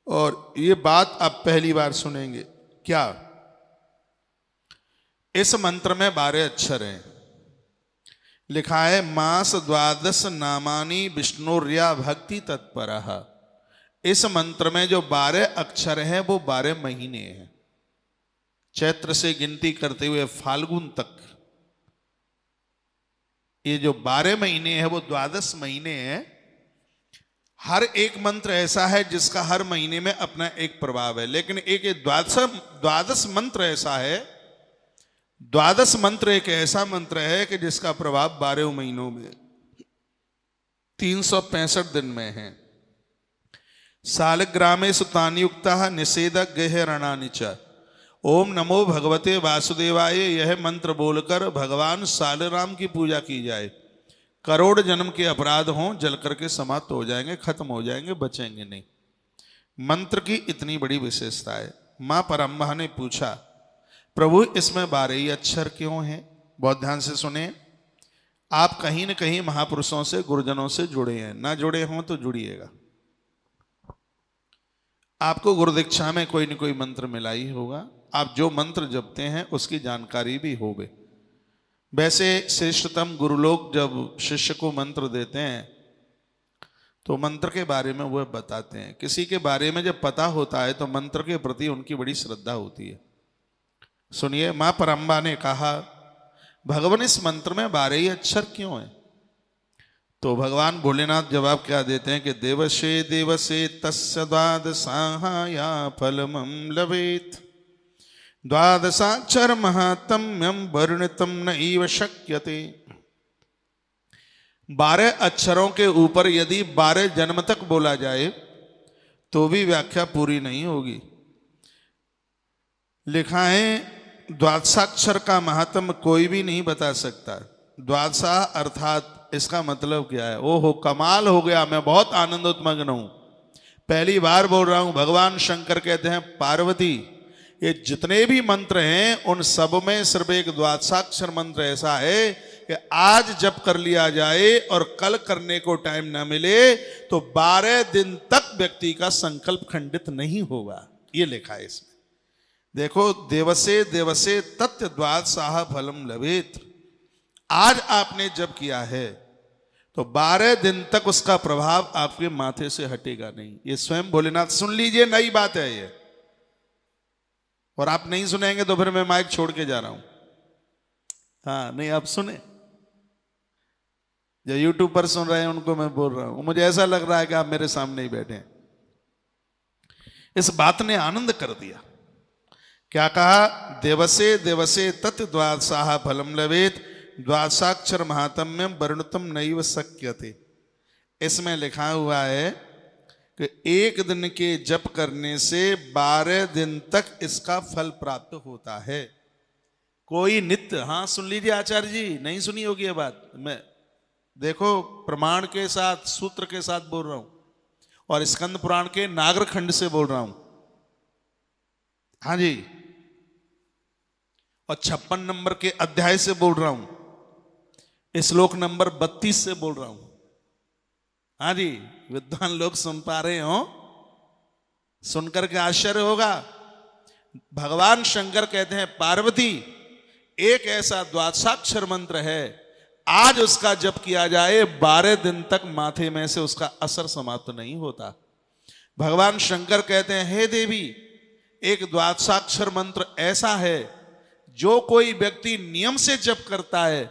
और ये बात आप पहली बार सुनेंगे। क्या? इस मंत्र में 12 अक्षर हैं। लिखा है मास द्वादश नामानी विष्णुर्या भक्ति तत्परः। इस मंत्र में जो 12 अक्षर हैं वो 12 महीने हैं, चैत्र से गिनती करते हुए फाल्गुन तक। ये जो 12 महीने हैं वो 12 महीने हैं। हर एक मंत्र ऐसा है जिसका हर महीने में अपना एक प्रभाव है, लेकिन एक द्वादश मंत्र ऐसा है, द्वादश मंत्र एक ऐसा मंत्र है कि जिसका प्रभाव 12 महीनों में 365 दिन में है। सालग्रामे सुतानियुक्ता निषेध गेह रणानि च। ओम नमो भगवते वासुदेवाय, यह मंत्र बोलकर भगवान सालराम की पूजा की जाए। करोड़ जन्म के अपराध हों जल करके समाप्त हो जाएंगे, खत्म हो जाएंगे, बचेंगे नहीं। मंत्र की इतनी बड़ी विशेषता है। मां परम्बा ने पूछा प्रभु इसमें 12 ही अक्षर क्यों हैं? बहुत ध्यान से सुने। आप कहीं न कहीं महापुरुषों से, गुरुजनों से जुड़े हैं, ना जुड़े हों तो जुड़िएगा। आपको गुरु दीक्षा में कोई न कोई मंत्र मिला ही होगा। आप जो मंत्र जपते हैं उसकी जानकारी भी होगी। वैसे श्रेष्ठतम गुरु लोग जब शिष्य को मंत्र देते हैं तो मंत्र के बारे में वह बताते हैं। किसी के बारे में जब पता होता है तो मंत्र के प्रति उनकी बड़ी श्रद्धा होती है। सुनिए, मां परम्बा ने कहा भगवान इस मंत्र में 12 ही अक्षर क्यों हैं? तो भगवान भोलेनाथ जवाब क्या देते हैं कि देवसे देवसे तस्य द्वादशाया फलमं लभेत। द्वादशाक्षर महात्म्यम वर्णितम नैव शक्यते। 12 अक्षरों के ऊपर यदि 12 जन्म तक बोला जाए तो भी व्याख्या पूरी नहीं होगी। लिखा है द्वादशाक्षर का महात्म कोई भी नहीं बता सकता। द्वादशा अर्थात इसका मतलब क्या है? ओहो कमाल हो गया, मैं बहुत आनंदोत्मग्न हूं, पहली बार बोल रहा हूं। भगवान शंकर कहते हैं पार्वती ये जितने भी मंत्र हैं उन सब में सिर्फ एक द्वादशाक्षर मंत्र ऐसा है कि आज जप कर लिया जाए और कल करने को टाइम ना मिले तो 12 दिन तक व्यक्ति का संकल्प खंडित नहीं होगा। ये लिखा है इसमें। देखो, देवसे देवसे तत्व द्वादशाह फलम लभेत। आज आपने जप किया है तो 12 दिन तक उसका प्रभाव आपके माथे से हटेगा नहीं। ये स्वयं भोलेनाथ, सुन लीजिए, नई बात है ये। और आप नहीं सुनेंगे तो फिर मैं माइक छोड़ के जा रहा हूं। हाँ, नहीं आप सुने। जो यूट्यूब पर सुन रहे हैं उनको मैं बोल रहा हूं, मुझे ऐसा लग रहा है कि आप मेरे सामने ही बैठे हैं। इस बात ने आनंद कर दिया। क्या कहा? देवसे देवसे तत् द्वादशाह फलम लभेत। द्वादशाक्षर महात्म्यम वर्णितम नैव शक्यते। इसमें लिखा हुआ है कि एक दिन के जप करने से 12 दिन तक इसका फल प्राप्त होता है। कोई नित्य, हाँ सुन लीजिए आचार्य जी, नहीं सुनी होगी ये बात। मैं देखो प्रमाण के साथ, सूत्र के साथ बोल रहा हूं, और स्कंद पुराण के नागर खंड से बोल रहा हूं। हाँ जी, और 56 नंबर के अध्याय से बोल रहा हूं, श्लोक नंबर 32 से बोल रहा हूं। हाँ जी, विद्वान लोग सुन पा रहे हो? सुनकर के आश्चर्य होगा। भगवान शंकर कहते हैं पार्वती एक ऐसा द्वादशाक्षर मंत्र है, आज उसका जप किया जाए 12 दिन तक माथे में से उसका असर समाप्त नहीं होता। भगवान शंकर कहते हैं हे देवी, एक द्वादशाक्षर मंत्र ऐसा है जो कोई व्यक्ति नियम से जप करता है,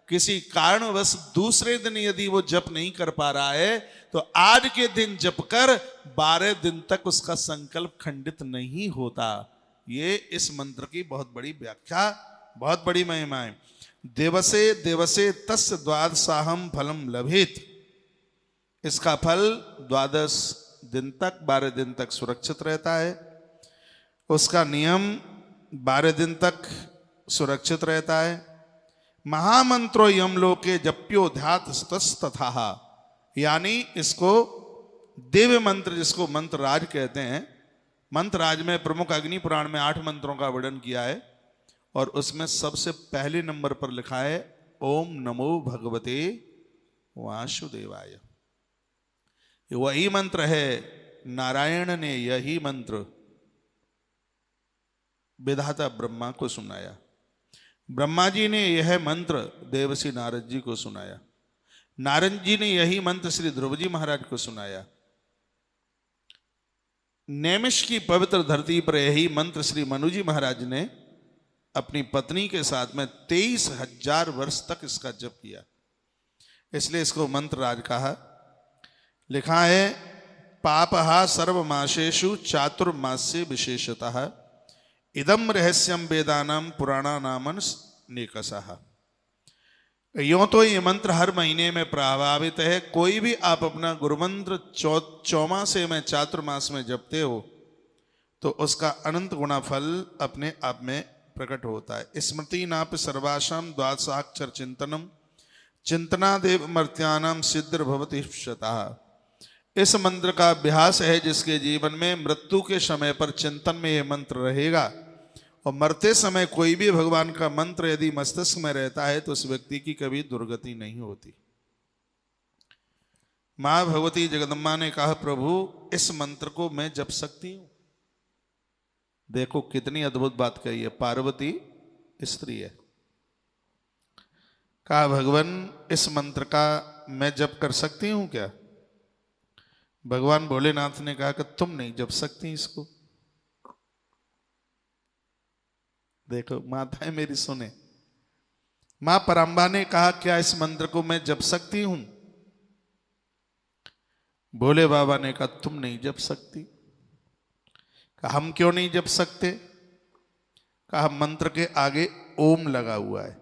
किसी कारणवश दूसरे दिन यदि वो जप नहीं कर पा रहा है तो आज के दिन जप कर 12 दिन तक उसका संकल्प खंडित नहीं होता। ये इस मंत्र की बहुत बड़ी व्याख्या, बहुत बड़ी महिमा है। देवसे देवसे तस्य द्वादशाहम फलम लभेत। इसका फल 12 दिन तक, 12 दिन तक सुरक्षित रहता है। उसका नियम 12 दिन तक सुरक्षित रहता है। महामंत्रो यमलोके जप्योध्यात तथा, यानी इसको दिव्य मंत्र, जिसको मंत्रराज कहते हैं। मंत्रराज में प्रमुख अग्नि पुराण में 8 मंत्रों का वर्णन किया है और उसमें सबसे पहले नंबर पर लिखा है ओम नमो भगवते वासुदेवाय। वही मंत्र है नारायण ने यही मंत्र विधाता ब्रह्मा को सुनाया। ब्रह्मा जी ने यह मंत्र देवर्षि नारद जी को सुनाया। नारद जी ने यही मंत्र श्री ध्रुव जी महाराज को सुनाया। नैमिष की पवित्र धरती पर यही मंत्र श्री मनु जी महाराज ने अपनी पत्नी के साथ में 23,000 वर्ष तक इसका जप किया, इसलिए इसको मंत्र राज कहा। लिखा है पापहा सर्वमासेषु चातुर्मास्य विशेषतः इदम रहस्यम वेदानाम पुराणानामन नेकसः। यूं तो ये मंत्र हर महीने में प्रभावित है। कोई भी आप अपना गुरुमंत्र चौमासे में चातुर्मास में जपते हो तो उसका अनंत गुणा फल अपने आप में प्रकट होता है। स्मृति नाप सर्वासाम द्वादशाक्षर चिंतनम चिंतनादेव मर्त्यानाम सिद्ध भवति शतः। इस मंत्र का अभ्यास है जिसके जीवन में मृत्यु के समय पर चिंतन में यह मंत्र रहेगा और मरते समय कोई भी भगवान का मंत्र यदि मस्तिष्क में रहता है तो उस व्यक्ति की कभी दुर्गति नहीं होती। मां भगवती जगदम्बा ने कहा प्रभु इस मंत्र को मैं जप सकती हूं। देखो कितनी अद्भुत बात कही है। पार्वती स्त्री है। कहा भगवान इस मंत्र का मैं जप कर सकती हूं क्या? भगवान भोलेनाथ ने कहा कि तुम नहीं जप सकती इसको। देखो माताएं मेरी सुने। मां परांबा ने कहा क्या इस मंत्र को मैं जप सकती हूं? भोले बाबा ने कहा तुम नहीं जप सकती। कहा हम क्यों नहीं जप सकते? कहा मंत्र के आगे ओम लगा हुआ है।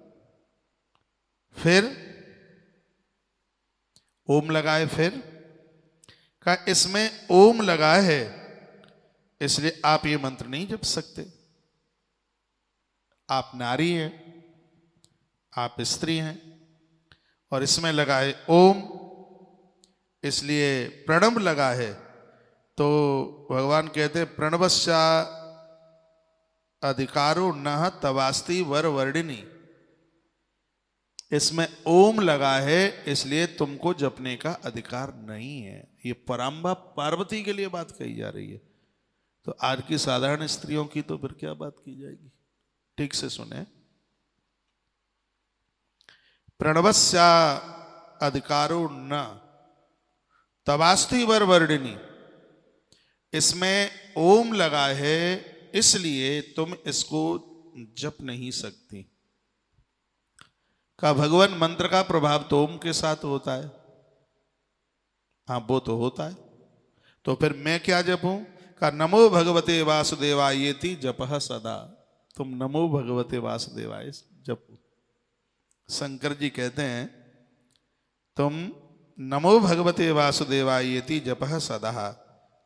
फिर ओम लगाए। फिर कहा इसमें ओम लगा है इसलिए आप ये मंत्र नहीं जप सकते। आप नारी हैं, आप स्त्री हैं और इसमें लगा है ओम इसलिए प्रणव लगा है। तो भगवान कहते हैं प्रणवस्या अधिकारो न तवास्ति वर वर्णिनी। इसमें ओम लगा है इसलिए तुमको जपने का अधिकार नहीं है। ये परांबा पार्वती के लिए बात कही जा रही है। तो आज की साधारण स्त्रियों की तो फिर क्या बात की जाएगी? ठीक से सुने। प्रणवस्या अधिकारो न तवास्ति वर वर्णिनी। इसमें ओम लगा है इसलिए तुम इसको जप नहीं सकती। का भगवान मंत्र का प्रभाव तो ओम के साथ होता है। हाँ वो तो होता है। तो फिर मैं क्या जपूं? का नमो भगवते वासुदेवायेति जपः सदा। तुम नमो भगवते वासुदेवाय जपो। शंकर जी कहते हैं तुम नमो भगवते वासुदेवायेति जपः सदा।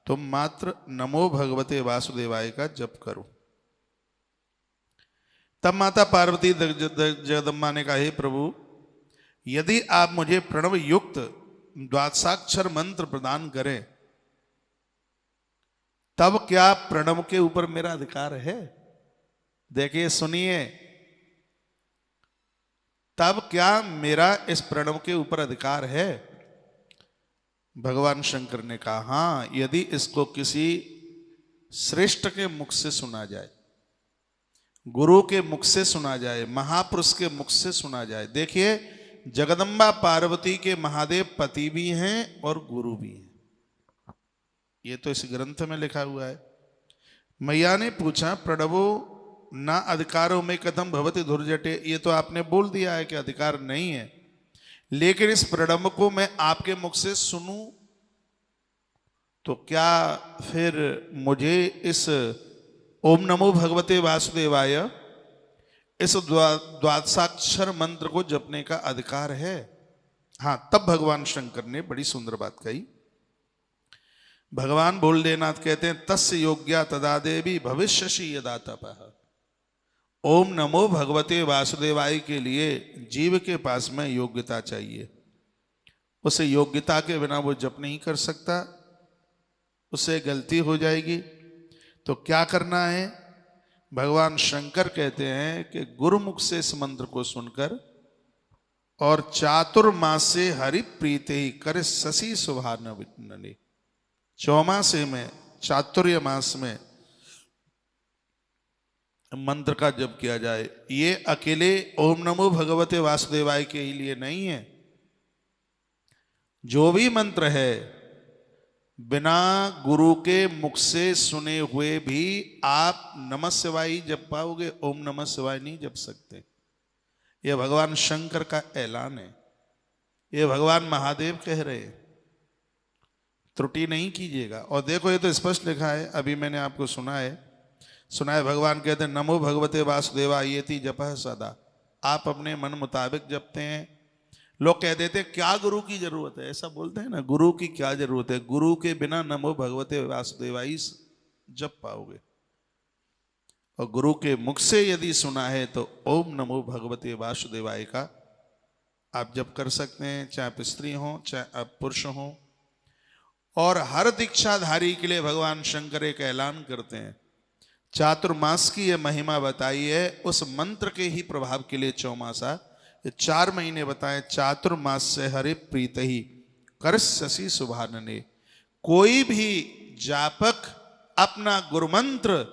तुम मात्र नमो भगवते वासुदेवाय का जप करो। तब माता पार्वती जगदम्बा ने कहा हे प्रभु यदि आप मुझे प्रणव युक्त द्वादशाक्षर मंत्र प्रदान करें तब क्या प्रणव के ऊपर मेरा अधिकार है? देखिए सुनिए, तब क्या मेरा इस प्रणव के ऊपर अधिकार है? भगवान शंकर ने कहा हां, यदि इसको किसी श्रेष्ठ के मुख से सुना जाए, गुरु के मुख से सुना जाए, महापुरुष के मुख से सुना जाए। देखिए जगदम्बा पार्वती के महादेव पति भी हैं और गुरु भी हैं। ये तो इस ग्रंथ में लिखा हुआ है। मैया ने पूछा प्रणवो ना अधिकारों में कथम भवति धुर्जटे। ये तो आपने बोल दिया है कि अधिकार नहीं है, लेकिन इस प्रणव को मैं आपके मुख से सुनूं तो क्या फिर मुझे इस ओम नमो भगवते वासुदेवाय इस द्वादशाक्षर मंत्र को जपने का अधिकार है? हाँ, तब भगवान शंकर ने बड़ी सुंदर बात कही। भगवान भोलेनाथ कहते हैं तस्य योग्या तदा देवी भविष्यसि यदा तपः। ओम नमो भगवते वासुदेवाय के लिए जीव के पास में योग्यता चाहिए। उसे योग्यता के बिना वो जप नहीं कर सकता, उससे गलती हो जाएगी। तो क्या करना है? भगवान शंकर कहते हैं कि गुरुमुख से इस मंत्र को सुनकर और चातुर्मास से हरि प्रीते ही करे शशि सुभान विनले। चौमासे में, चातुर्य मास में मंत्र का जप किया जाए। ये अकेले ओम नमो भगवते वासुदेवाय के ही लिए नहीं है। जो भी मंत्र है बिना गुरु के मुख से सुने हुए भी आप नमः शिवाय ही जप पाओगे, ओम नमः शिवाय नहीं जप सकते। यह भगवान शंकर का ऐलान है, ये भगवान महादेव कह रहे हैं, त्रुटि नहीं कीजिएगा। और देखो ये तो स्पष्ट लिखा है, अभी मैंने आपको सुना है भगवान कहते हैं नमो भगवते वासुदेवाय येति जपः सदा। आप अपने मन मुताबिक जपते हैं। लोग कह देते हैं क्या गुरु की जरूरत है, ऐसा बोलते हैं ना, गुरु की क्या जरूरत है, गुरु के बिना नमो भगवते वासुदेवाय जप पाओगे। और गुरु के मुख से यदि सुना है तो ओम नमो भगवते वासुदेवाय का आप जप कर सकते हैं, चाहे आप स्त्री हो चाहे आप पुरुष हो। और हर दीक्षाधारी के लिए भगवान शंकर एक ऐलान करते हैं। चातुर्मास की यह महिमा बताई है, उस मंत्र के ही प्रभाव के लिए चौमासा, ये 4 महीने बताए। चातुर्मास से हरे प्रीत ही कर शशि सुभानने। कोई भी जापक अपना गुरुमंत्र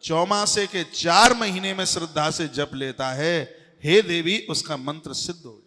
चौमासे के 4 महीने में श्रद्धा से जप लेता है, हे देवी उसका मंत्र सिद्ध हो